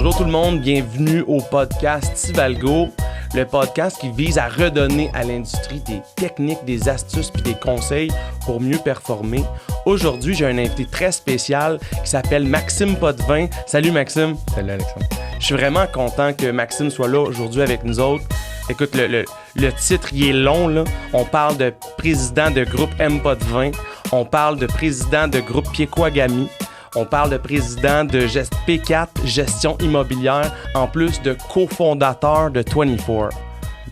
Bonjour tout le monde, bienvenue au podcast Tivalgo, le podcast qui vise à redonner à l'industrie des techniques, des astuces puis des conseils pour mieux performer. Aujourd'hui, j'ai un invité très spécial qui s'appelle Maxime Potvin. Salut Maxime. Salut Alexandre. Je suis vraiment content que Maxime soit là aujourd'hui avec nous autres. Écoute, le titre, il est long, là. On parle de président de groupe M Potvin. On parle de président de groupe Piekouagami. On parle de président de P4, gestion immobilière, en plus de cofondateur de 24.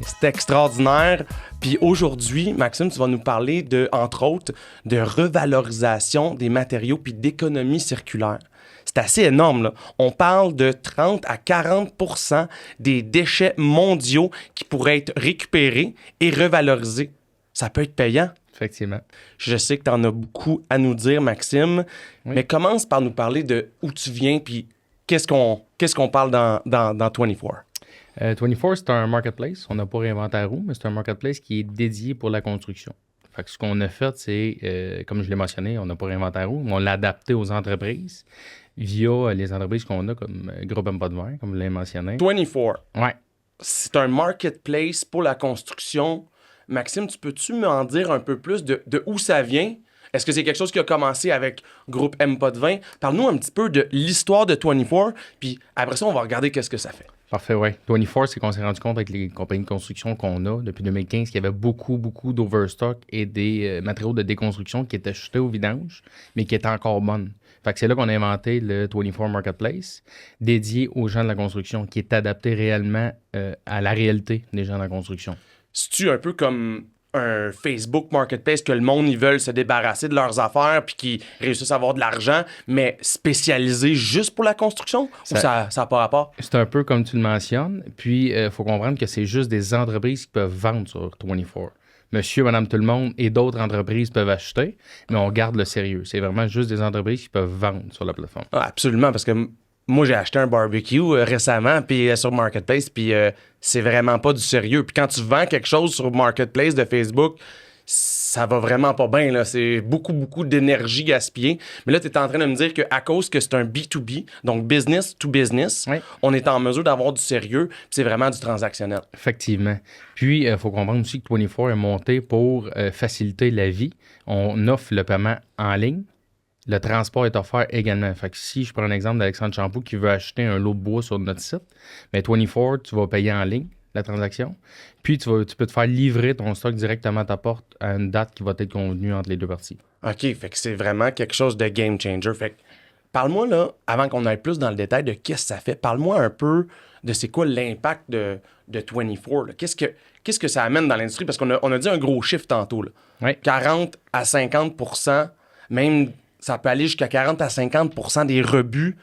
C'est extraordinaire. Puis aujourd'hui, Maxime, tu vas nous parler de, entre autres, de revalorisation des matériaux puis d'économie circulaire. C'est assez énorme, là. On parle de 30 à 40% des déchets mondiaux qui pourraient être récupérés et revalorisés. Ça peut être payant. Effectivement. Je sais que tu en as beaucoup à nous dire, Maxime, oui. Mais commence par nous parler de où tu viens puis qu'est-ce qu'on parle dans 24. 24, c'est un marketplace. On n'a pas réinventé la roue, mais c'est un marketplace qui est dédié pour la construction. Fait que ce qu'on a fait, c'est, comme je l'ai mentionné, on n'a pas réinventé la roue, mais on l'a adapté aux entreprises via les entreprises qu'on a comme Groupe M Potvin, comme vous l'avez mentionné. 24. Ouais. C'est un marketplace pour la construction. Maxime, peux-tu m'en dire un peu plus de où ça vient? Est-ce que c'est quelque chose qui a commencé avec Groupe M Potvin? Parle-nous un petit peu de l'histoire de 24, puis après ça, on va regarder qu'est-ce que ça fait. Parfait, oui. 24, c'est qu'on s'est rendu compte avec les compagnies de construction qu'on a depuis 2015 qu'il y avait beaucoup d'overstock et des matériaux de déconstruction qui étaient jetés au vidange, mais qui étaient encore bonnes. Fait que c'est là qu'on a inventé le 24 Marketplace, dédié aux gens de la construction, qui est adapté réellement à la réalité des gens de la construction. C'est-tu un peu comme un Facebook Marketplace que le monde, ils veulent se débarrasser de leurs affaires puis qu'ils réussissent à avoir de l'argent, mais spécialisé juste pour la construction? Ou ça n'a pas rapport? C'est un peu comme tu le mentionnes. Puis, il faut comprendre que c'est juste des entreprises qui peuvent vendre sur 24. Monsieur, madame, tout le monde et d'autres entreprises peuvent acheter, mais on garde le sérieux. C'est vraiment juste des entreprises qui peuvent vendre sur la plateforme. Ah, absolument, parce que moi, j'ai acheté un barbecue récemment puis sur Marketplace, puis c'est vraiment pas du sérieux. Puis quand tu vends quelque chose sur Marketplace de Facebook, ça va vraiment pas bien, là. C'est beaucoup d'énergie gaspillée. Mais là, tu es en train de me dire qu'à cause que c'est un B2B, donc business to business, oui, on est en mesure d'avoir du sérieux, puis c'est vraiment du transactionnel. Effectivement. Puis, il faut comprendre aussi que 24 est monté pour faciliter la vie. On offre le paiement en ligne. Le transport est offert également. Fait que si je prends un exemple d'Alexandre Champoux qui veut acheter un lot de bois sur notre site, bien 24, tu vas payer en ligne la transaction. Puis tu peux te faire livrer ton stock directement à ta porte à une date qui va être convenue entre les deux parties. OK, fait que c'est vraiment quelque chose de game changer. Fait que parle-moi là, avant qu'on aille plus dans le détail de qu'est-ce que ça fait, parle-moi un peu de c'est quoi l'impact de 24. Là. Qu'est-ce que ça amène dans l'industrie? Parce qu'on a dit un gros chiffre tantôt. Là. Oui. 40 à 50%, même ça peut aller jusqu'à 40 à 50% des rebuts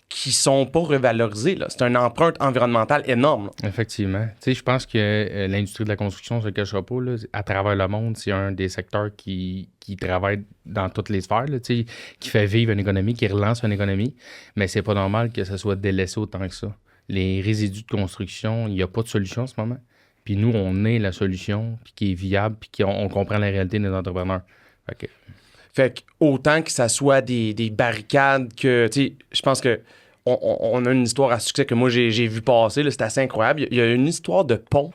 qui sont pas revalorisés. Là. C'est une empreinte environnementale énorme. Là. Effectivement. Tu sais, je pense que l'industrie de la construction, ça ne cachera pas, là, à travers le monde, c'est un des secteurs qui travaille dans toutes les sphères, là, tu sais, qui fait vivre une économie, qui relance une économie, mais c'est pas normal que ça soit délaissé autant que ça. Les résidus de construction, il n'y a pas de solution en ce moment. Puis nous, on est la solution, puis qui est viable, puis on comprend la réalité des entrepreneurs. Fait que autant que ça soit des barricades que, tu sais, je pense que on a une histoire à succès que moi j'ai vu passer, là, c'est assez incroyable. Il y a une histoire de pont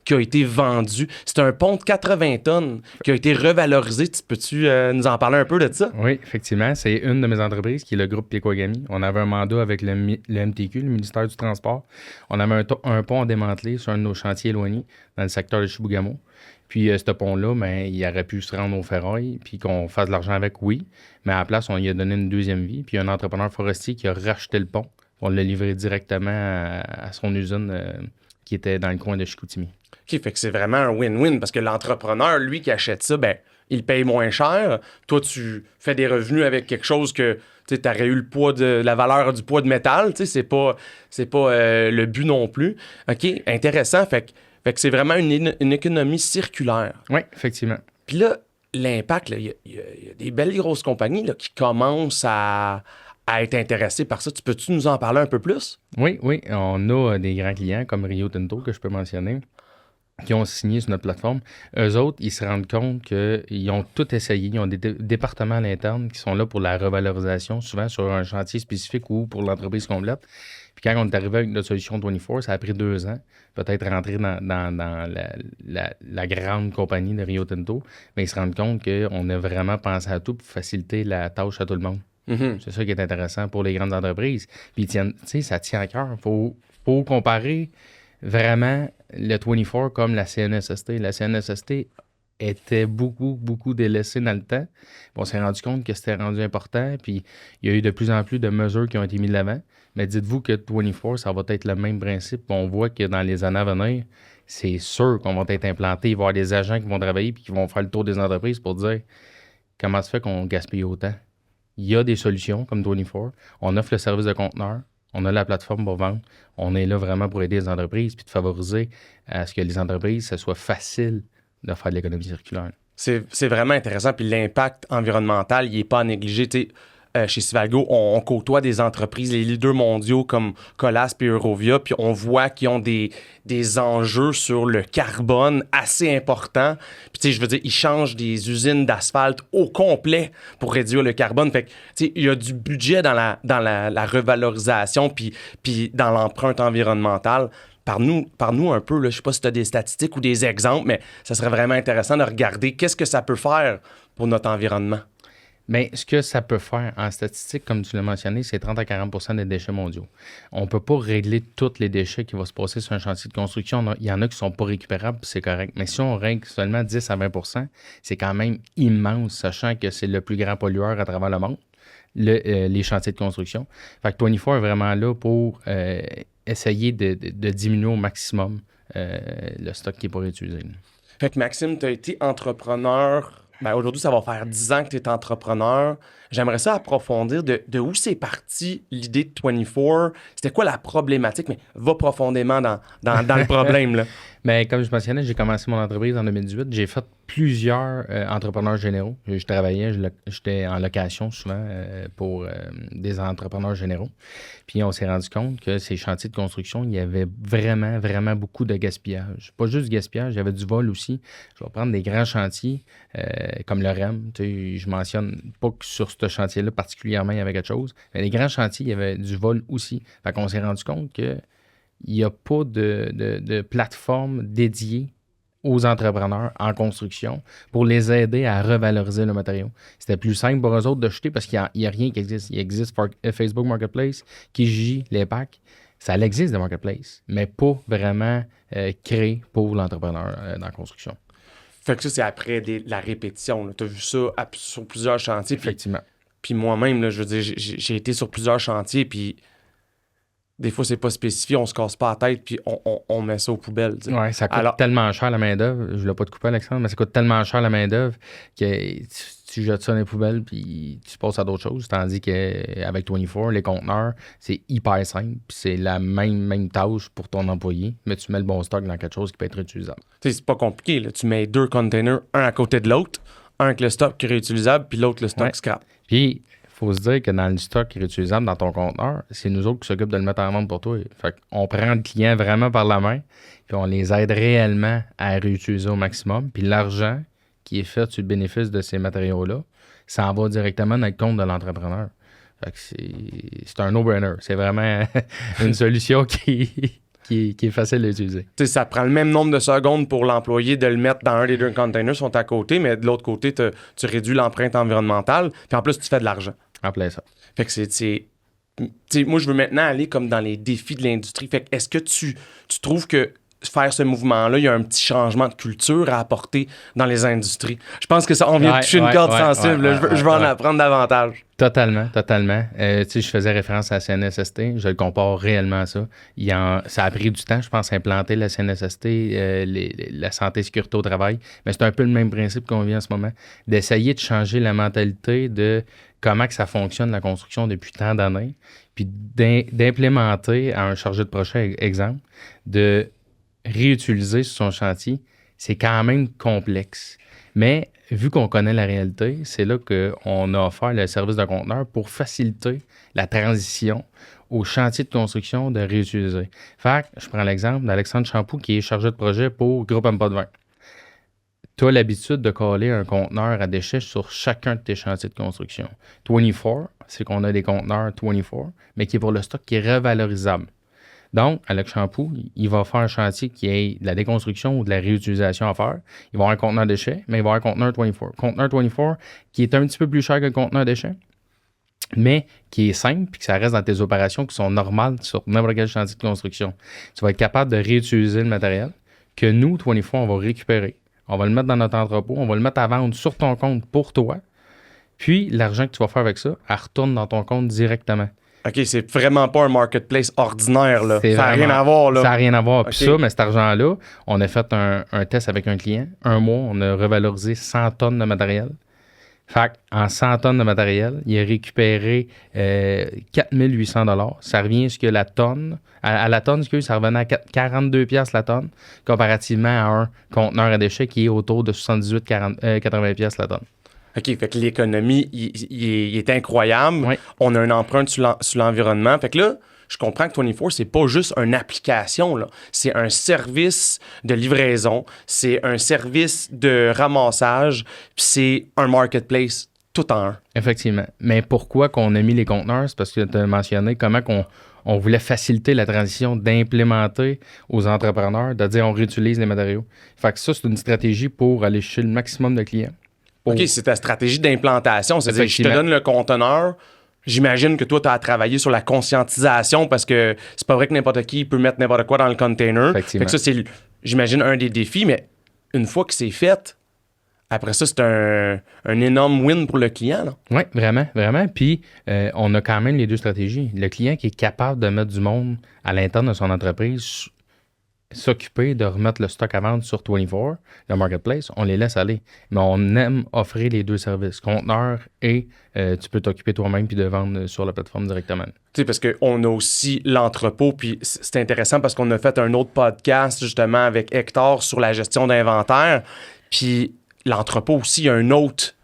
qui a été vendu. C'est un pont de 80 tonnes qui a été revalorisé. Peux-tu nous en parler un peu de ça? Oui, effectivement. C'est une de mes entreprises qui est le groupe Piekouagami. On avait un mandat avec le MTQ, le ministère du Transport. On avait un pont à démanteler sur un de nos chantiers éloignés dans le secteur de Chibougamau. Puis ce pont-là, ben, il aurait pu se rendre au ferraille, puis qu'on fasse de l'argent avec, oui. Mais à la place, on lui a donné une deuxième vie. Puis il y a un entrepreneur forestier qui a racheté le pont. On l'a livré directement à son usine qui était dans le coin de Chicoutimi. OK, fait que c'est vraiment un win-win parce que l'entrepreneur, lui, qui achète ça, ben, il paye moins cher. Toi, tu fais des revenus avec quelque chose que tu aurais eu le poids de la valeur du poids de métal. C'est pas le but non plus. OK, intéressant. Fait que c'est vraiment une économie circulaire. Oui, effectivement. Puis là, l'impact, il y a des belles grosses compagnies là, qui commencent à être intéressées par ça. Peux-tu nous en parler un peu plus? Oui. On a des grands clients comme Rio Tinto que je peux mentionner. qui ont signé sur notre plateforme, eux autres, ils se rendent compte qu'ils ont tout essayé. Ils ont des départements à l'interne qui sont là pour la revalorisation, souvent sur un chantier spécifique ou pour l'entreprise complète. Puis quand on est arrivé avec notre solution 24, ça a pris 2 ans, peut-être rentrer dans la grande compagnie de Rio Tinto, mais ils se rendent compte qu'on a vraiment pensé à tout pour faciliter la tâche à tout le monde. Mhm. C'est ça qui est intéressant pour les grandes entreprises. Puis ça tient à cœur. Faut comparer vraiment le 24 comme la CNSST. La CNSST était beaucoup délaissée dans le temps. Puis on s'est rendu compte que c'était rendu important. Puis il y a eu de plus en plus de mesures qui ont été mises de l'avant. Mais dites-vous que 24, ça va être le même principe. Puis on voit que dans les années à venir, c'est sûr qu'on va être implanté. Il va y avoir des agents qui vont travailler puis qui vont faire le tour des entreprises pour dire comment se fait qu'on gaspille autant. Il y a des solutions comme 24. On offre le service de conteneur. On a la plateforme pour vendre. On est là vraiment pour aider les entreprises puis de favoriser à ce que les entreprises, ce soit facile de faire de l'économie circulaire. C'est vraiment intéressant. Puis l'impact environnemental, il n'est pas à négliger. Chez Civalgo, on côtoie des entreprises, les leaders mondiaux comme Colas et Eurovia, puis on voit qu'ils ont des enjeux sur le carbone assez importants. Puis, je veux dire, ils changent des usines d'asphalte au complet pour réduire le carbone. Fait que, il y a du budget dans la revalorisation puis dans l'empreinte environnementale. Par-nous un peu, là, je ne sais pas si tu as des statistiques ou des exemples, mais ça serait vraiment intéressant de regarder qu'est-ce que ça peut faire pour notre environnement. Mais ce que ça peut faire en statistique, comme tu l'as mentionné, c'est 30 à 40 des déchets mondiaux. On ne peut pas régler tous les déchets qui vont se passer sur un chantier de construction. Il y en a qui ne sont pas récupérables, c'est correct. Mais si on règle seulement 10 à 20 c'est quand même immense, sachant que c'est le plus grand pollueur à travers le monde, les chantiers de construction. Fait que 24 est vraiment là pour essayer de diminuer au maximum le stock qui est pas réutilisé. Fait que Maxime, tu as été entrepreneur. Ben, aujourd'hui, ça va faire 10 ans que tu es entrepreneur. J'aimerais ça approfondir de où c'est parti l'idée de 24. C'était quoi la problématique? Mais va profondément dans le problème, là. Mais comme je mentionnais, j'ai commencé mon entreprise en 2018. J'ai fait plusieurs entrepreneurs généraux. Je travaillais, j'étais en location souvent pour des entrepreneurs généraux. Puis on s'est rendu compte que ces chantiers de construction, il y avait vraiment beaucoup de gaspillage. Pas juste du gaspillage, il y avait du vol aussi. Je vais prendre des grands chantiers comme le REM. Je mentionne pas que sur ce chantier-là particulièrement, il y avait quelque chose. Mais les grands chantiers, il y avait du vol aussi. Fait qu'on s'est rendu compte que il n'y a pas de plateforme dédiée aux entrepreneurs en construction pour les aider à revaloriser le matériau. C'était plus simple pour eux autres de jeter parce qu'il n'y a rien qui existe. Il existe Facebook Marketplace, Kijiji, les packs. Ça existe des marketplaces, mais pas vraiment créé pour l'entrepreneur dans la construction. Fait que ça, c'est après la répétition. Tu as vu ça sur plusieurs chantiers. Effectivement. Puis moi-même, là, je veux dire, j'ai été sur plusieurs chantiers, puis des fois, c'est pas spécifié, on se casse pas la tête, puis on met ça aux poubelles. Oui, ça coûte tellement cher la main-d'œuvre. Je ne voulais pas te couper, Alexandre, mais ça coûte tellement cher la main-d'œuvre que tu jettes ça dans les poubelles, puis tu passes à d'autres choses. Tandis qu'avec 24, les conteneurs, c'est hyper simple, puis c'est la même tâche pour ton employé, mais tu mets le bon stock dans quelque chose qui peut être réutilisable. C'est pas compliqué, là. Tu mets 2 containers, un à côté de l'autre, un avec le stock qui est réutilisable, puis l'autre, le stock scrap. Puis, il faut se dire que dans le stock réutilisable dans ton conteneur, c'est nous autres qui s'occupent de le mettre en vente pour toi. Fait qu'on prend le client vraiment par la main, puis on les aide réellement à réutiliser au maximum. Puis l'argent qui est fait sur le bénéfice de ces matériaux-là, ça en va directement dans le compte de l'entrepreneur. Fait que c'est un no-brainer. C'est vraiment une solution qui est facile à utiliser. Ça prend le même nombre de secondes pour l'employé de le mettre dans un des 2 containers qui sont à côté, mais de l'autre côté, tu réduis l'empreinte environnementale, puis en plus, tu fais de l'argent. En plein ça. Fait que moi, je veux maintenant aller comme dans les défis de l'industrie. Fait que est-ce que tu trouves que faire ce mouvement-là, il y a un petit changement de culture à apporter dans les industries? Je pense que ça, on vient de toucher une corde sensible. Je veux en apprendre davantage. Totalement. Je faisais référence à la CNSST. Je le compare réellement à ça. Ça a pris du temps, je pense, à implanter la CNSST, la santé et sécurité au travail. Mais c'est un peu le même principe qu'on vit en ce moment. D'essayer de changer la mentalité de comment que ça fonctionne, la construction, depuis tant d'années. Puis d'implémenter à un chargé de projet, exemple, de réutiliser sur son chantier, c'est quand même complexe. Mais vu qu'on connaît la réalité, c'est là qu'on a offert le service de conteneur pour faciliter la transition au chantier de construction de réutiliser. Fait que, je prends l'exemple d'Alexandre Champoux qui est chargé de projet pour Groupe Pas de Vin. Tu as l'habitude de coller un conteneur à déchets sur chacun de tes chantiers de construction. 24, c'est qu'on a des conteneurs 24, mais qui est pour le stock qui est revalorisable. Donc, Alex Champoux, il va faire un chantier qui est de la déconstruction ou de la réutilisation à faire. Il va avoir un conteneur déchets, mais il va avoir un conteneur 24. Conteneur 24 qui est un petit peu plus cher que le conteneur déchets, mais qui est simple et que ça reste dans tes opérations qui sont normales sur n'importe quel chantier de construction. Tu vas être capable de réutiliser le matériel que nous, 24, on va récupérer. On va le mettre dans notre entrepôt, on va le mettre à vendre sur ton compte pour toi. Puis, l'argent que tu vas faire avec ça, elle retourne dans ton compte directement. OK, c'est vraiment pas un marketplace ordinaire, là. Ça n'a rien à voir, là. Ça n'a rien à voir. OK. Puis ça, mais cet argent-là, on a fait un test avec un client. Un mois, on a revalorisé 100 tonnes de matériel. Fait en 100 tonnes de matériel, il a récupéré 4 800 $. Ça revient à ce que la tonne, à la tonne, ça revenait à 42 piastres la tonne, comparativement à un conteneur à déchets qui est autour de 78-80 piastres la tonne. OK, fait que l'économie, il est incroyable. Oui. On a une empreinte sur l'environnement. Fait que là, je comprends que 24, c'est pas juste une application, là. C'est un service de livraison, c'est un service de ramassage, puis c'est un marketplace tout en un. Effectivement. Mais pourquoi qu'on a mis les conteneurs? C'est parce que tu as mentionné comment on voulait faciliter la transition d'implémenter aux entrepreneurs, de dire on réutilise les matériaux. Fait que ça, c'est une stratégie pour aller chercher le maximum de clients. OK, c'est ta stratégie d'implantation. C'est-à-dire, je te donne le conteneur. J'imagine que toi, tu as travaillé sur la conscientisation parce que c'est pas vrai que n'importe qui peut mettre n'importe quoi dans le container. Fait que ça, c'est, j'imagine, un des défis. Mais une fois que c'est fait, après ça, c'est un énorme win pour le client. Oui, vraiment, vraiment. Puis, on a quand même les deux stratégies. Le client qui est capable de mettre du monde à l'interne de son entreprise, s'occuper de remettre le stock à vendre sur 24, le marketplace, on les laisse aller. Mais on aime offrir les deux services, conteneur et tu peux t'occuper toi-même puis de vendre sur la plateforme directement. Tu sais, parce qu'on a aussi l'entrepôt, puis c'est intéressant parce qu'on a fait un autre podcast justement avec Hector sur la gestion d'inventaire, puis l'entrepôt aussi, il y a un autre...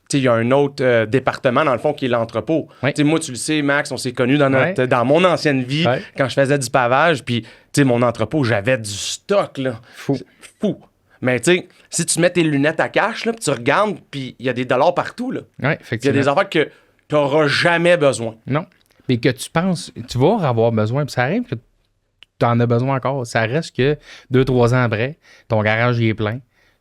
Tu sais, il y a un autre département, dans le fond, qui est l'entrepôt. Oui. Tu sais, moi, tu le sais, Max, on s'est connus dans mon ancienne vie, quand je faisais du pavage, puis, tu sais, mon entrepôt, j'avais du stock, là. Fou. Mais, tu sais, si tu mets tes lunettes à cash, là, puis tu regardes, puis il y a des dollars partout, là. Oui, effectivement. Il y a des affaires que tu n'auras jamais besoin. Non. Mais que tu penses, tu vas avoir besoin, puis ça arrive que tu en as besoin encore. Ça reste que 2-3 ans après, ton garage, il est plein.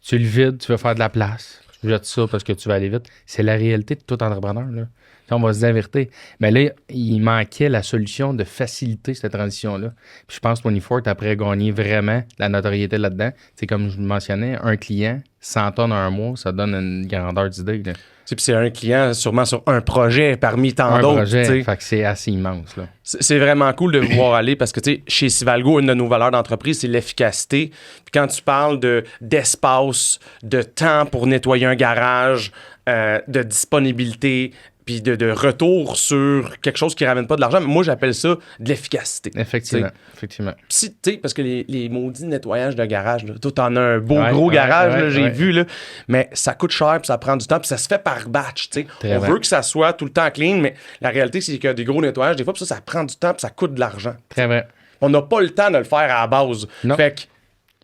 Tu le vides, tu veux faire de la place. Jette ça parce que tu vas aller vite. C'est la réalité de tout entrepreneur, là. On va se dire la vérité. Mais là, il manquait la solution de faciliter cette transition-là. Puis je pense que 24, après gagner vraiment la notoriété là-dedans, c'est comme je le mentionnais, un client, 100 tonnes en un mois, ça donne une grandeur d'idée. Là. Puis c'est un client sûrement sur un projet parmi tant d'autres. Un projet, fait que c'est assez immense. Là. C'est vraiment cool de vous voir aller parce que chez Civalgo, une de nos valeurs d'entreprise, c'est l'efficacité. Puis quand tu parles d'espace, de temps pour nettoyer un garage, de disponibilité, puis de retour sur quelque chose qui ne ramène pas de l'argent, moi j'appelle ça de l'efficacité. Effectivement. Si, parce que les maudits nettoyages de garage, là, toi t'en as un beau gros garage, j'ai vu, là, mais ça coûte cher, puis ça prend du temps, puis ça se fait par batch. On veut que ça soit tout le temps clean, mais la réalité c'est qu'il y a des gros nettoyages, des fois, puis ça prend du temps, puis ça coûte de l'argent. Très vrai. On n'a pas le temps de le faire à la base. Non. Fait que,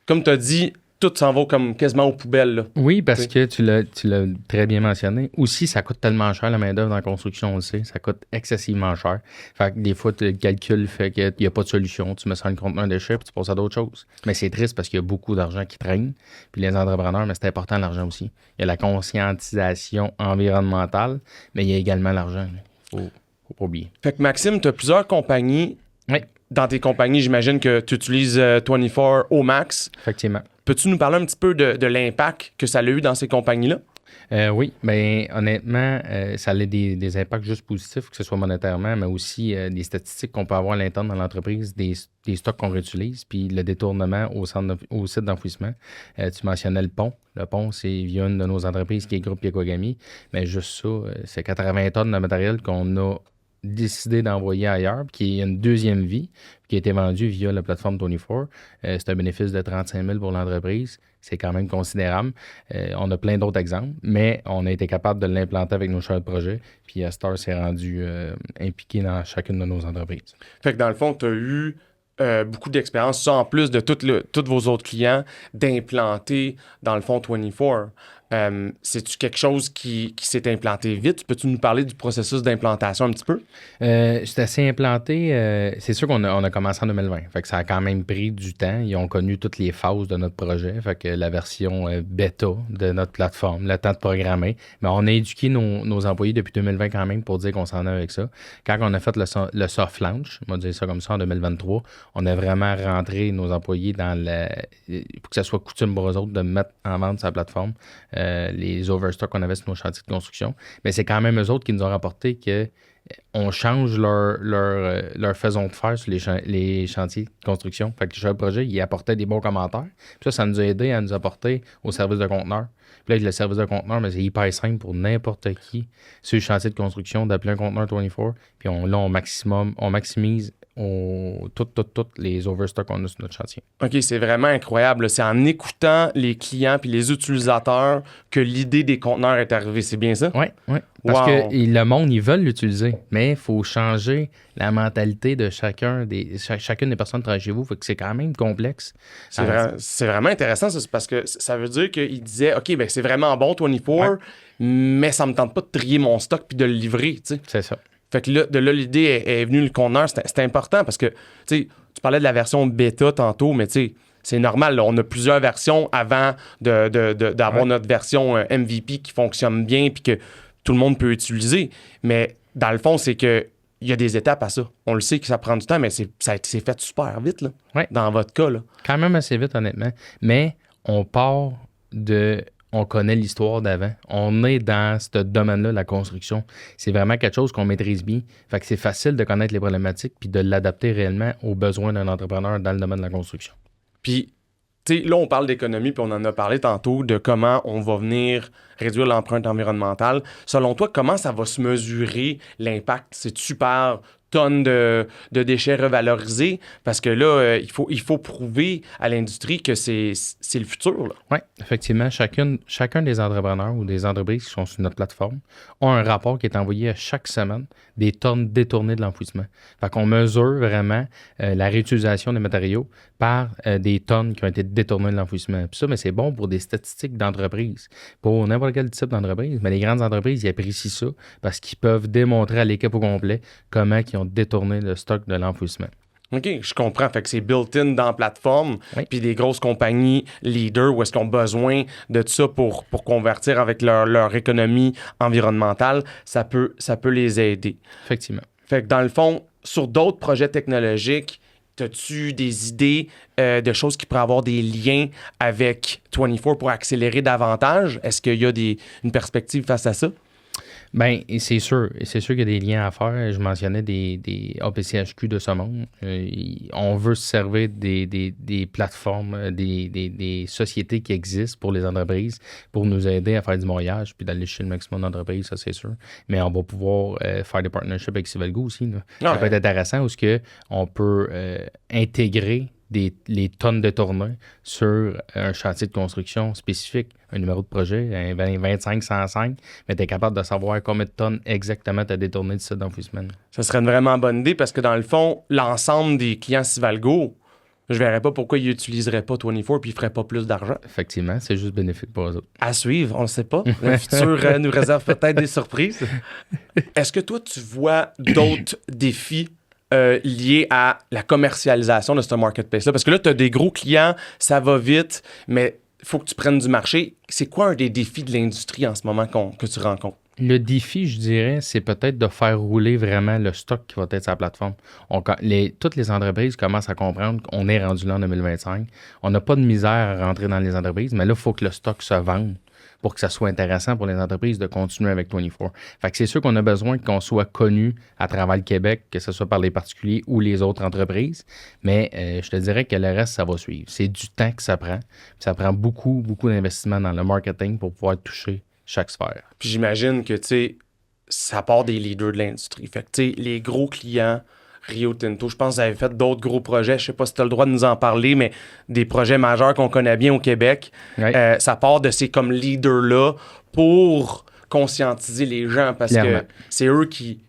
comme tu as dit, tout s'en va comme quasiment aux poubelles. Là. Oui, parce que tu l'as très bien mentionné. Aussi, ça coûte tellement cher la main-d'œuvre dans la construction, on le sait. Ça coûte excessivement cher. Fait que des fois, le calcul fait qu'il n'y a pas de solution. Tu mets ça dans le conteneur de déchets puis tu passes à d'autres choses. Mais c'est triste parce qu'il y a beaucoup d'argent qui traîne. Puis les entrepreneurs, mais c'est important l'argent aussi. Il y a la conscientisation environnementale, mais il y a également l'argent. Il faut pas oublier. Fait que Maxime, tu as plusieurs compagnies. Oui. Dans tes compagnies, j'imagine que tu utilises 24 au max. Effectivement. Peux-tu nous parler un petit peu de l'impact que ça a eu dans ces compagnies-là? Oui, bien honnêtement, ça a des impacts juste positifs, que ce soit monétairement, mais aussi des statistiques qu'on peut avoir à l'interne dans l'entreprise, des stocks qu'on réutilise, puis le détournement au site d'enfouissement. Tu mentionnais le pont. Le pont, c'est via une de nos entreprises qui est Groupe Piekogami, mais juste ça, c'est 80 tonnes de matériel qu'on a décidé d'envoyer ailleurs, puis qui a une deuxième vie, puis qui a été vendu via la plateforme 24. C'est un bénéfice de 35 000 pour l'entreprise. C'est quand même considérable. On a plein d'autres exemples, mais on a été capable de l'implanter avec nos chefs de projet, puis Star s'est rendu impliqué dans chacune de nos entreprises. Fait que dans le fond, tu as eu beaucoup d'expérience, ça en plus de tous vos autres clients, d'implanter dans le fond 24. C'est-tu quelque chose qui s'est implanté vite? Peux-tu nous parler du processus d'implantation un petit peu? C'est assez implanté. C'est sûr qu'on a commencé en 2020. Fait que ça a quand même pris du temps. Ils ont connu toutes les phases de notre projet. Fait que la version bêta de notre plateforme, le temps de programmer. Mais on a éduqué nos employés depuis 2020 quand même pour dire qu'on s'en a avec ça. Quand on a fait le soft launch, on va dire ça comme ça en 2023, on a vraiment rentré nos employés dans pour que ça soit coutume pour eux autres de mettre en vente sa plateforme. Les overstocks qu'on avait sur nos chantiers de construction. Mais c'est quand même eux autres qui nous ont rapporté qu'on change leur façon de faire sur les chantiers de construction. Fait que le chef de projet, il apportait des bons commentaires. Puis ça nous a aidé à nous apporter au service de conteneur. Puis là, le service de conteneur, mais c'est hyper simple pour n'importe qui sur le chantier de construction d'appeler un conteneur 24. Puis on maximise toutes les overstocks qu'on a sur notre chantier. OK, c'est vraiment incroyable. C'est en écoutant les clients puis les utilisateurs que l'idée des conteneurs est arrivée. C'est bien ça? Oui. Parce que le monde, ils veulent l'utiliser, mais il faut changer la mentalité de chacune des personnes qui travaillent chez vous. Fait que c'est quand même complexe. C'est vraiment intéressant, ça, parce que ça veut dire qu'il disait, OK, ben c'est vraiment bon, 24, mais ça me tente pas de trier mon stock puis de le livrer. T'sais. C'est ça. Fait que là, l'idée est venue, le conteneur, c'est important parce que, tu parlais de la version bêta tantôt, mais c'est normal, là, on a plusieurs versions avant d'avoir notre version MVP qui fonctionne bien puis que tout le monde peut utiliser. Mais dans le fond, c'est que il y a des étapes à ça. On le sait que ça prend du temps, mais c'est fait super vite, là, dans votre cas. Là. Quand même assez vite, honnêtement. Mais on part on connaît l'histoire d'avant. On est dans ce domaine-là, la construction. C'est vraiment quelque chose qu'on maîtrise bien. Fait que c'est facile de connaître les problématiques puis de l'adapter réellement aux besoins d'un entrepreneur dans le domaine de la construction. Puis, tu sais, là, on parle d'économie, puis on en a parlé tantôt de comment on va venir réduire l'empreinte environnementale. Selon toi, comment ça va se mesurer l'impact? C'est super tonnes de déchets revalorisés parce que là, il faut prouver à l'industrie que c'est le futur. Oui, effectivement. Chacun des entrepreneurs ou des entreprises qui sont sur notre plateforme ont un rapport qui est envoyé à chaque semaine des tonnes détournées de l'enfouissement. Fait qu'on mesure vraiment la réutilisation des matériaux par des tonnes qui ont été détournées de l'enfouissement. Puis ça, mais c'est bon pour des statistiques d'entreprise. Pour n'importe quel type d'entreprise, mais les grandes entreprises, ils apprécient ça parce qu'ils peuvent démontrer à l'équipe au complet comment ils ont détourné le stock de l'enfouissement. OK, je comprends. Fait que c'est built-in dans la plateforme. Puis des grosses compagnies leaders où est-ce qu'ils ont besoin de ça pour convertir avec leur économie environnementale, ça peut les aider. Effectivement. Fait que dans le fond, sur d'autres projets technologiques, as-tu des idées de choses qui pourraient avoir des liens avec 24 pour accélérer davantage? Est-ce qu'il y a une perspective face à ça? Bien, c'est sûr. C'est sûr qu'il y a des liens à faire. Je mentionnais des APCHQ de ce monde. On veut se servir des plateformes, des sociétés qui existent pour les entreprises pour nous aider à faire du moyage puis d'aller chez le maximum d'entreprises, ça c'est sûr. Mais on va pouvoir faire des partnerships avec Civelgo aussi. Là. Ça peut être intéressant parce qu'on peut intégrer les tonnes de tournées sur un chantier de construction spécifique, un numéro de projet, un 25-105, mais tu es capable de savoir combien de tonnes exactement tu as détourné de site d'enfouissement. Ça serait une vraiment bonne idée parce que dans le fond, l'ensemble des clients Civelgo, je verrais pas pourquoi ils n'utiliseraient pas 24 puis ils feraient pas plus d'argent. Effectivement, c'est juste bénéfique pour eux autres. À suivre, on ne sait pas. Le futur nous réserve peut-être des surprises. Est-ce que toi, tu vois d'autres défis liés à la commercialisation de ce marketplace-là? Parce que là, tu as des gros clients, ça va vite, mais il faut que tu prennes du marché. C'est quoi un des défis de l'industrie en ce moment que tu rencontres? Le défi, je dirais, c'est peut-être de faire rouler vraiment le stock qui va être sur la plateforme. Toutes les entreprises commencent à comprendre qu'on est rendu là en 2025. On n'a pas de misère à rentrer dans les entreprises, mais là, il faut que le stock se vende pour que ça soit intéressant pour les entreprises de continuer avec 24. Fait que c'est sûr qu'on a besoin qu'on soit connu à travers le Québec, que ce soit par les particuliers ou les autres entreprises, mais je te dirais que le reste, ça va suivre. C'est du temps que ça prend. Ça prend beaucoup, beaucoup d'investissement dans le marketing pour pouvoir toucher chaque sphère. Puis j'imagine que, tu sais, ça part des leaders de l'industrie. Fait que, tu sais, les gros clients, Rio Tinto, je pense que vous avez fait d'autres gros projets. Je sais pas si tu as le droit de nous en parler, mais des projets majeurs qu'on connaît bien au Québec. Ouais. Ça part de ces comme leaders-là pour conscientiser les gens parce Clairement. que c'est eux qui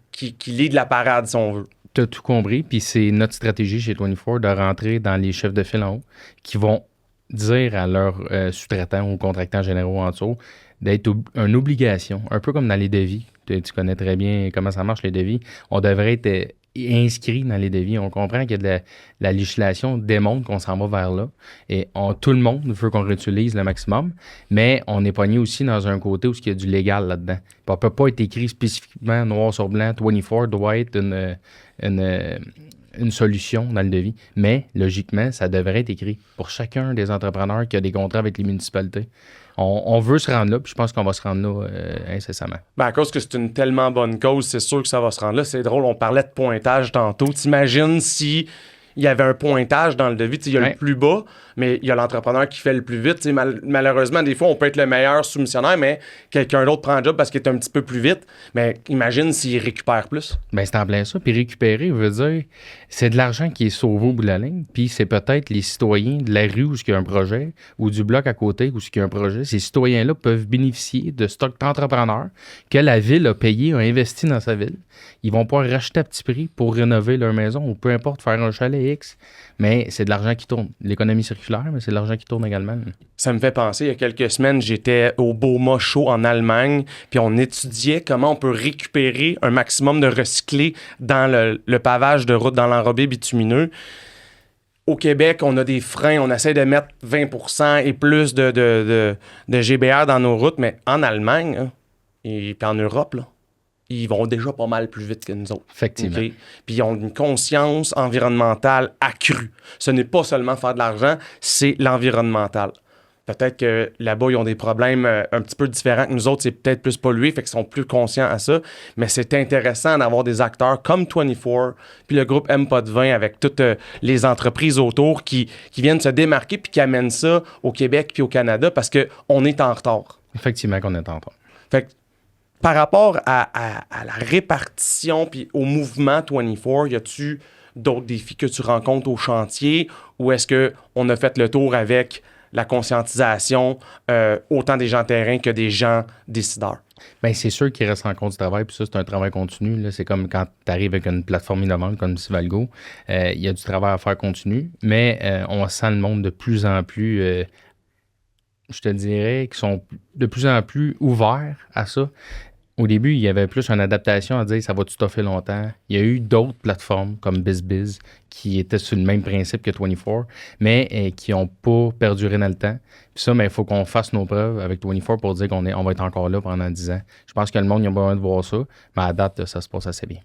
lead la parade, si on veut. Tu as tout compris, puis c'est notre stratégie chez 24 de rentrer dans les chefs de file en haut qui vont dire à leurs sous-traitants ou contractants généraux en dessous d'être une obligation, un peu comme dans les devis. Tu connais très bien comment ça marche, les devis. On devrait être inscrit dans les devis. On comprend que la législation démontre qu'on s'en va vers là. Et tout le monde veut qu'on réutilise le maximum, mais on est pogné aussi dans un côté où il y a du légal là-dedans. Puis on ne peut pas être écrit spécifiquement noir sur blanc. 24 doit être une solution dans le devis. Mais, logiquement, ça devrait être écrit pour chacun des entrepreneurs qui a des contrats avec les municipalités. On veut se rendre là, puis je pense qu'on va se rendre là incessamment. Ben à cause que c'est une tellement bonne cause, c'est sûr que ça va se rendre là. C'est drôle, on parlait de pointage tantôt. T'imagines si il y avait un pointage dans le devis. Il y a le plus bas, mais il y a l'entrepreneur qui fait le plus vite. Malheureusement, des fois, on peut être le meilleur soumissionnaire, mais quelqu'un d'autre prend le job parce qu'il est un petit peu plus vite. Mais imagine s'il récupère plus. Ben c'est en plein ça. Puis récupérer veut dire, c'est de l'argent qui est sauvé au bout de la ligne. Puis c'est peut-être les citoyens de la rue où il y a un projet, ou du bloc à côté où il y a un projet. Ces citoyens-là peuvent bénéficier de stock d'entrepreneurs que la ville a payé, a investi dans sa ville. Ils vont pouvoir racheter à petit prix pour rénover leur maison ou peu importe, faire un chalet X. Mais c'est de l'argent qui tourne. L'économie circulaire, mais c'est de l'argent qui tourne également. Ça me fait penser, il y a quelques semaines, j'étais au Bauma Show en Allemagne, puis on étudiait comment on peut récupérer un maximum de recyclés dans le pavage de route, dans l'enrobé bitumineux. Au Québec, on a des freins, on essaie de mettre 20% et plus de GBR dans nos routes, mais en Allemagne, hein, et puis en Europe, là, ils vont déjà pas mal plus vite que nous autres. Effectivement. Okay? Puis ils ont une conscience environnementale accrue. Ce n'est pas seulement faire de l'argent, c'est l'environnemental. Peut-être que là-bas, ils ont des problèmes un petit peu différents que nous autres, c'est peut-être plus pollué, fait qu'ils sont plus conscients à ça. Mais c'est intéressant d'avoir des acteurs comme 24, puis le groupe M pas de vin avec toutes les entreprises autour qui viennent se démarquer puis qui amènent ça au Québec puis au Canada parce qu'on est en retard. Effectivement qu'on est en retard. Fait que par rapport à la répartition puis au mouvement 24, y a-tu d'autres défis que tu rencontres au chantier ou est-ce qu'on a fait le tour avec la conscientisation autant des gens terrain que des gens décideurs? Bien, c'est sûr qu'il reste encore du travail, puis ça, c'est un travail continu. Là. C'est comme quand tu arrives avec une plateforme innovante comme Civalgo. Il y a du travail à faire continu, mais on sent le monde de plus en plus... je te dirais qu'ils sont de plus en plus ouverts à ça. Au début, il y avait plus une adaptation à dire ça va tout toffer longtemps. Il y a eu d'autres plateformes comme BizBiz qui étaient sur le même principe que 24, mais qui n'ont pas perduré dans le temps. Puis ça, il faut qu'on fasse nos preuves avec 24 pour dire qu'on va être encore là pendant 10 ans. Je pense que le monde il a besoin de voir ça, mais à date, ça se passe assez bien.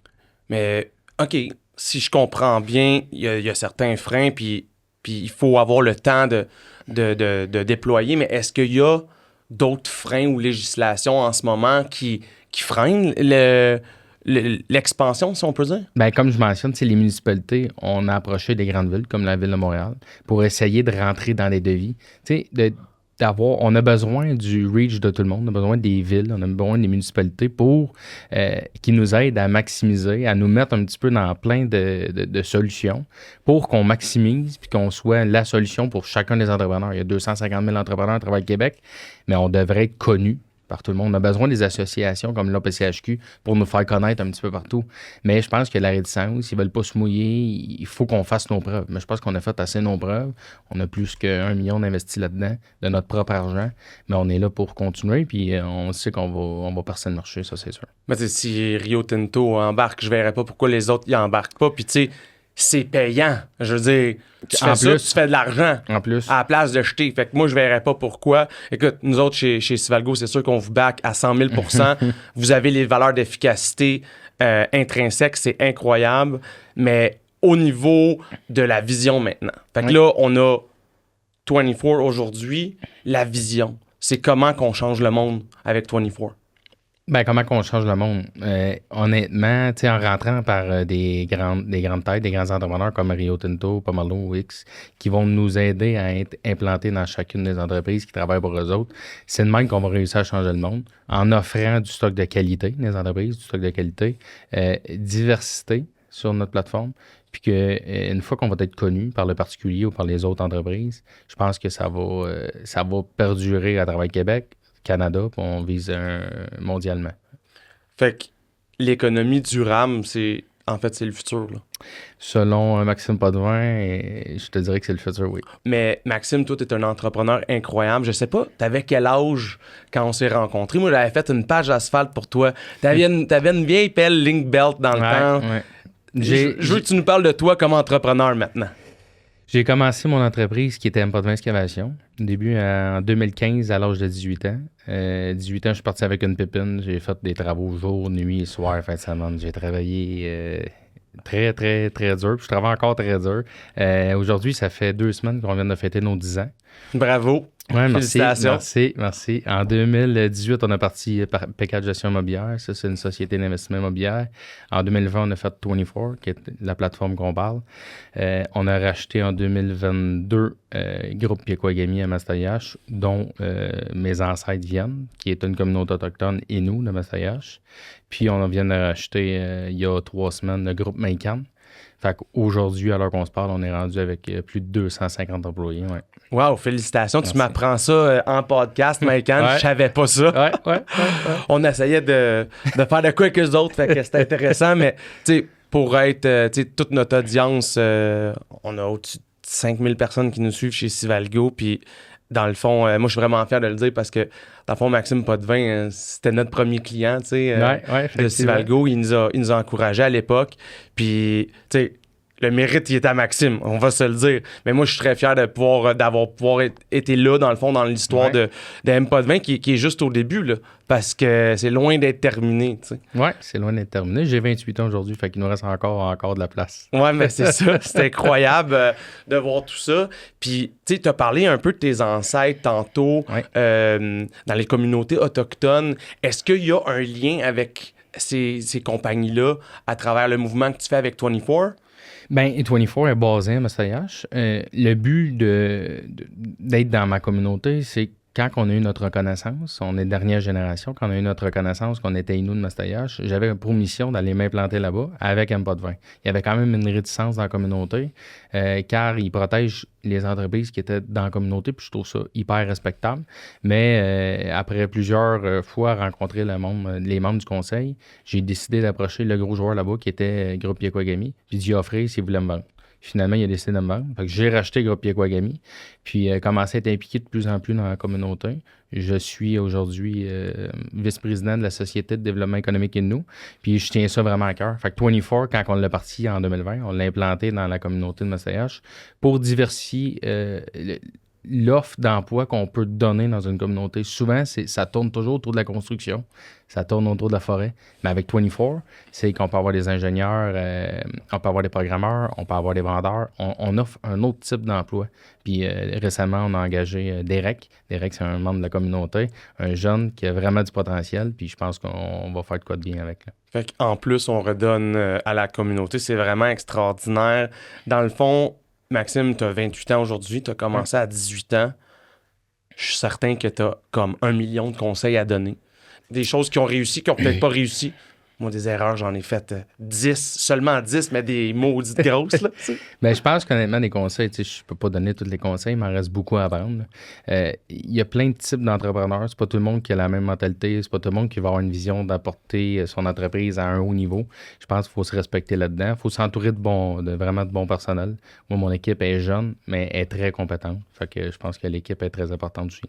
Mais, OK, si je comprends bien, il y a certains freins, puis il faut avoir le temps de déployer, mais est-ce qu'il y a d'autres freins ou législations en ce moment qui freinent l'expansion, si on peut dire? Bien, comme je mentionne, les municipalités, on a approché des grandes villes, comme la ville de Montréal, pour essayer de rentrer dans les devis. On a besoin du reach de tout le monde, on a besoin des villes, on a besoin des municipalités pour qui nous aident à maximiser, à nous mettre un petit peu dans plein de solutions pour qu'on maximise puis qu'on soit la solution pour chacun des entrepreneurs. Il y a 250 000 entrepreneurs à travers le Québec, mais on devrait être connus par tout le monde. On a besoin des associations comme l'OPCHQ pour nous faire connaître un petit peu partout. Mais je pense que la réticence, ils ne veulent pas se mouiller, il faut qu'on fasse nos preuves. Mais je pense qu'on a fait assez nos preuves. On a plus que 1 million d'investis là-dedans, de notre propre argent. Mais on est là pour continuer, puis on sait qu'on va percer le marché, ça c'est sûr. Mais si Rio Tinto embarque, je ne verrais pas pourquoi les autres y embarquent pas. Puis tu sais, c'est payant. Je veux dire, tu fais ça, tu fais de l'argent en plus. À la place de jeter. Fait que moi, je verrais pas pourquoi. Écoute, nous autres, chez Civalgo, c'est sûr qu'on vous back à 100 000 % Vous avez les valeurs d'efficacité intrinsèques, c'est incroyable. Mais au niveau de la vision maintenant. Fait que là, on a 24 aujourd'hui. La vision, c'est comment qu'on change le monde avec 24. Ben, comment qu'on change le monde? Honnêtement, tu sais, en rentrant par des grandes têtes, des grands entrepreneurs comme Rio Tinto, Pomelo ou X, qui vont nous aider à être implantés dans chacune des entreprises qui travaillent pour eux autres, c'est de même qu'on va réussir à changer le monde en offrant du stock de qualité, des entreprises, du stock de qualité, diversité sur notre plateforme, puis qu'une fois qu'on va être connu par le particulier ou par les autres entreprises, je pense que ça va perdurer à travers le Québec, Canada, puis on vise mondialement. Fait que l'économie durable, c'est le futur, là. Selon Maxime Potvin, je te dirais que c'est le futur, oui. Mais Maxime, toi, t'es un entrepreneur incroyable. Je sais pas, t'avais quel âge quand on s'est rencontrés? Moi, j'avais fait une page asphalte pour toi. T'avais une vieille pelle Link Belt dans le temps. Ouais. Je veux que tu nous parles de toi comme entrepreneur maintenant. J'ai commencé mon entreprise qui était M-Potvin Excavation. Au début, en 2015, à l'âge de 18 ans. 18 ans, je suis parti avec une pépine. J'ai fait des travaux jour, nuit, soir, fin de semaine. J'ai travaillé très, très, très dur. Puis je travaille encore très dur. Aujourd'hui, ça fait 2 semaines qu'on vient de fêter nos 10 ans. Bravo. Ouais, Félicitations. Merci. En 2018, on a parti par PK Gestion Immobilière. Ça, c'est une société d'investissement immobilier. En 2020, on a fait 24, qui est la plateforme qu'on parle. On a racheté en 2022 Groupe Piekouagami à Mastayache, dont mes ancêtres viennent, qui est une communauté autochtone Innu de Mastayache. Puis, on vient de racheter, il y a 3 semaines, le groupe Maïkan. Fait qu'aujourd'hui, à l'heure qu'on se parle, on est rendu avec plus de 250 employés. Ouais. Wow, félicitations. Merci. Tu m'apprends ça en podcast, Maïkan. Ouais. Je savais pas ça. Ouais. On essayait de faire de quoi avec eux autres, fait que c'était intéressant, mais tu sais, pour être, tu sais, toute notre audience, on a au-dessus de 5000 personnes qui nous suivent chez Sivalgo, puis dans le fond, moi, je suis vraiment fier de le dire parce que, dans le fond, Maxime Potvin, c'était notre premier client, tu sais, de Sivalgo. Il nous a encouragés à l'époque. Puis, tu sais, le mérite, il est à Maxime, on va se le dire. Mais moi, je suis très fier d'avoir été là, dans le fond, dans l'histoire de M-Potvin, qui est juste au début, là, parce que c'est loin d'être terminé, tu sais. Oui, c'est loin d'être terminé. J'ai 28 ans aujourd'hui, fait qu'il nous reste encore de la place. Ouais, mais c'est ça. C'est incroyable de voir tout ça. Puis, tu sais, tu as parlé un peu de tes ancêtres tantôt dans les communautés autochtones. Est-ce qu'il y a un lien avec ces compagnies-là à travers le mouvement que tu fais avec 24? Ben, 24 est basé à Mastayache. Le but d'être dans ma communauté, c'est quand on a eu notre reconnaissance, on est dernière génération, quand on a eu notre reconnaissance qu'on était Innu de Mastayache, j'avais pour mission d'aller m'implanter là-bas avec M-Potvin. Il y avait quand même une réticence dans la communauté, car ils protègent les entreprises qui étaient dans la communauté, puis je trouve ça hyper respectable. Mais après plusieurs fois rencontrer les membres du conseil, j'ai décidé d'approcher le gros joueur là-bas qui était Groupe Piekouagami, puis d'y offrir s'il voulait me vendre. Finalement, il a décidé de me vendre. Fait que j'ai racheté Groupe Piekouagami, puis commencé à être impliqué de plus en plus dans la communauté. Je suis aujourd'hui vice-président de la Société de développement économique Innu, puis je tiens ça vraiment à cœur. Fait que 24, quand on l'a parti en 2020, on l'a implanté dans la communauté de Mastayache pour diversifier l'offre d'emploi qu'on peut donner dans une communauté. Souvent, ça tourne toujours autour de la construction, ça tourne autour de la forêt. Mais avec 24, c'est qu'on peut avoir des ingénieurs, on peut avoir des programmeurs, on peut avoir des vendeurs. On offre un autre type d'emploi. Puis récemment, on a engagé Derek. Derek, c'est un membre de la communauté, un jeune qui a vraiment du potentiel. Puis je pense qu'on va faire de quoi de bien avec. Là. Fait qu'en plus, on redonne à la communauté. C'est vraiment extraordinaire. Dans le fond, Maxime, tu as 28 ans aujourd'hui, tu as commencé à 18 ans. Je suis certain que tu as comme 1 million de conseils à donner. Des choses qui ont réussi, qui n'ont peut-être pas réussi. Moi, des erreurs, j'en ai fait 10, seulement 10, mais des maudites grosses. Là, ben, je pense qu'honnêtement, des conseils, je ne peux pas donner tous les conseils, il m'en reste beaucoup à apprendre. Il y a plein de types d'entrepreneurs. C'est pas tout le monde qui a la même mentalité. C'est pas tout le monde qui va avoir une vision d'apporter son entreprise à un haut niveau. Je pense qu'il faut se respecter là-dedans. Il faut s'entourer de vraiment de bons personnels. Moi, mon équipe est jeune, mais elle est très compétente. Fait que je pense que l'équipe est très importante aussi.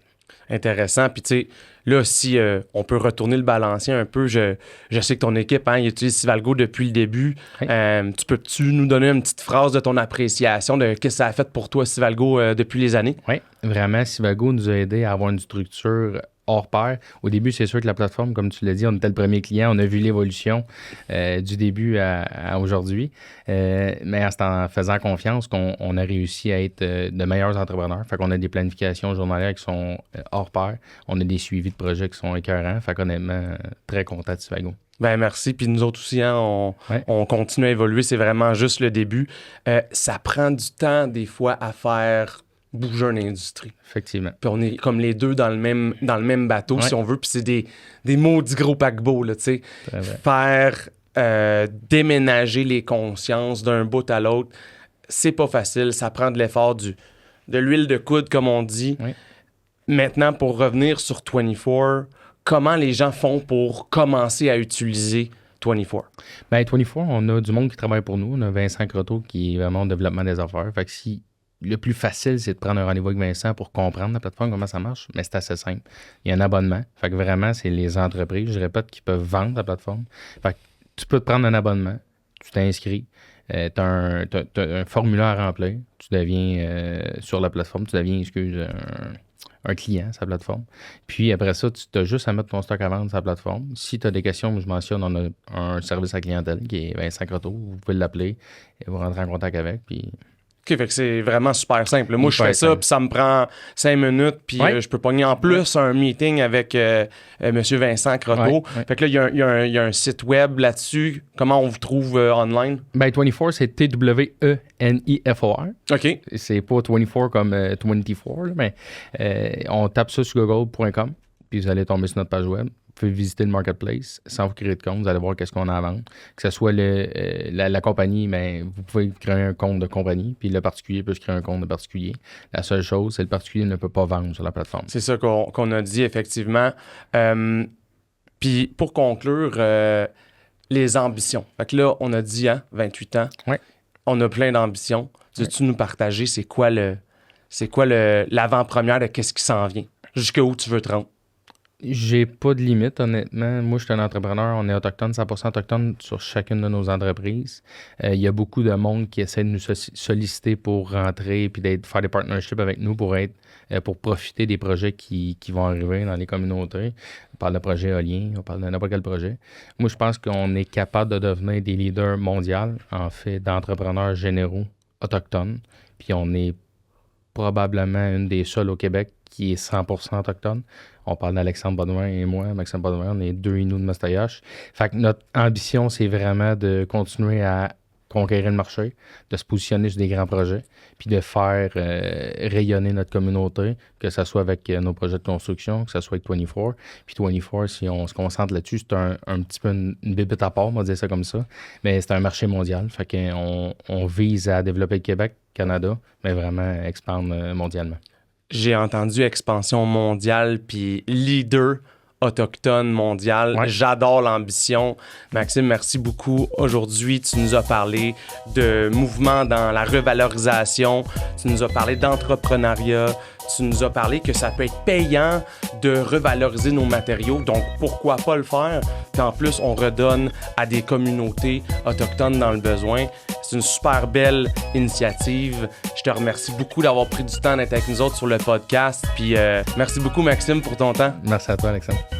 Intéressant. Puis, tu sais, là, si on peut retourner le balancier un peu, je sais que ton équipe, il utilise Sivalgo depuis le début. Oui. Peux-tu nous donner une petite phrase de ton appréciation de ce que ça a fait pour toi, Sivalgo, depuis les années? Oui, vraiment, Sivalgo nous a aidé à avoir une structure hors pair. Au début, c'est sûr que la plateforme, comme tu l'as dit, on était le premier client. On a vu l'évolution du début à aujourd'hui. Mais c'est en faisant confiance qu'on a réussi à être de meilleurs entrepreneurs. Fait qu'on a des planifications journalières qui sont hors pair. On a des suivis de projets qui sont écœurants. Fait qu'honnêtement, très content de Savago. Ben merci. Puis nous autres aussi, hein, on continue à évoluer. C'est vraiment juste le début. Ça prend du temps, des fois, à faire bouger une industrie. Effectivement. Puis on est comme les deux dans le même bateau, si on veut. Puis c'est des maudits gros paquebots, là, tu sais. Faire déménager les consciences d'un bout à l'autre, c'est pas facile. Ça prend de l'effort, de l'huile de coude, comme on dit. Oui. Maintenant, pour revenir sur 24, comment les gens font pour commencer à utiliser 24? Ben 24, on a du monde qui travaille pour nous. On a Vincent Croteau qui est vraiment au développement des affaires. Fait que si le plus facile, c'est de prendre un rendez-vous avec Vincent pour comprendre la plateforme, comment ça marche, mais c'est assez simple. Il y a un abonnement. Fait que vraiment, c'est les entreprises, je répète, qui peuvent vendre la plateforme. Fait que tu peux te prendre un abonnement, tu t'inscris, tu as un formulaire à remplir, tu deviens sur la plateforme, tu deviens, un client sur la plateforme. Puis après ça, tu as juste à mettre ton stock à vendre sur la plateforme. Si tu as des questions, je mentionne, on a un service à clientèle qui est Vincent Croteau. Vous pouvez l'appeler et vous rentrer en contact avec. Puis... OK, fait que c'est vraiment super simple. Moi, je fais ça, puis ça me prend 5 minutes, puis je peux pogner en plus un meeting avec M. Vincent Croteau. Fait que là, il y a un site web là-dessus. Comment on vous trouve online? Ben, 24, c'est T-W-E-N-I-F-O-R. OK. C'est pas 24 comme 24, là, mais on tape ça sur google.com, puis vous allez tomber sur notre page web. Vous pouvez visiter le marketplace sans vous créer de compte. Vous allez voir qu'est-ce qu'on a à vendre. Que ce soit la compagnie, mais vous pouvez créer un compte de compagnie, puis le particulier peut se créer un compte de particulier. La seule chose, c'est que le particulier ne peut pas vendre sur la plateforme. C'est ça qu'on a dit, effectivement. Puis pour conclure, les ambitions. Fait que là, on a dit, 28 ans. Ouais. On a plein d'ambitions. Veux-tu nous partager c'est quoi l'avant-première de qu'est-ce qui s'en vient? Jusqu'où tu veux te rendre? J'ai pas de limite, honnêtement. Moi, je suis un entrepreneur. On est autochtone, 100% autochtone sur chacune de nos entreprises. Il y a beaucoup de monde qui essaie de nous solliciter pour rentrer puis faire des partnerships avec nous pour profiter des projets qui vont arriver dans les communautés. On parle de projets éoliens, on parle de n'importe quel projet. Moi, je pense qu'on est capable de devenir des leaders mondiaux, en fait, d'entrepreneurs généraux autochtones. Puis on est probablement une des seules au Québec qui est 100% autochtone. On parle d'Alexandre Baudouin et moi, Maxime Baudouin, on est 2 Inuits de Mastayache. Fait que notre ambition, c'est vraiment de continuer à conquérir le marché, de se positionner sur des grands projets, puis de faire rayonner notre communauté, que ce soit avec nos projets de construction, que ce soit avec 24. Puis 24, si on se concentre là-dessus, c'est un petit peu une bébête à part, on va dire ça comme ça, mais c'est un marché mondial. Fait qu'on vise à développer le Québec, Canada, mais vraiment expandre mondialement. J'ai entendu expansion mondiale puis leader autochtone mondial. Ouais. J'adore l'ambition. Maxime, merci beaucoup. Aujourd'hui, tu nous as parlé de mouvement dans la revalorisation. Tu nous as parlé d'entrepreneuriat. Tu nous as parlé que ça peut être payant de revaloriser nos matériaux. Donc, pourquoi pas le faire? Puis en plus, on redonne à des communautés autochtones dans le besoin. C'est une super belle initiative. Je te remercie beaucoup d'avoir pris du temps d'être avec nous autres sur le podcast. Puis merci beaucoup, Maxime, pour ton temps. Merci à toi, Alexandre.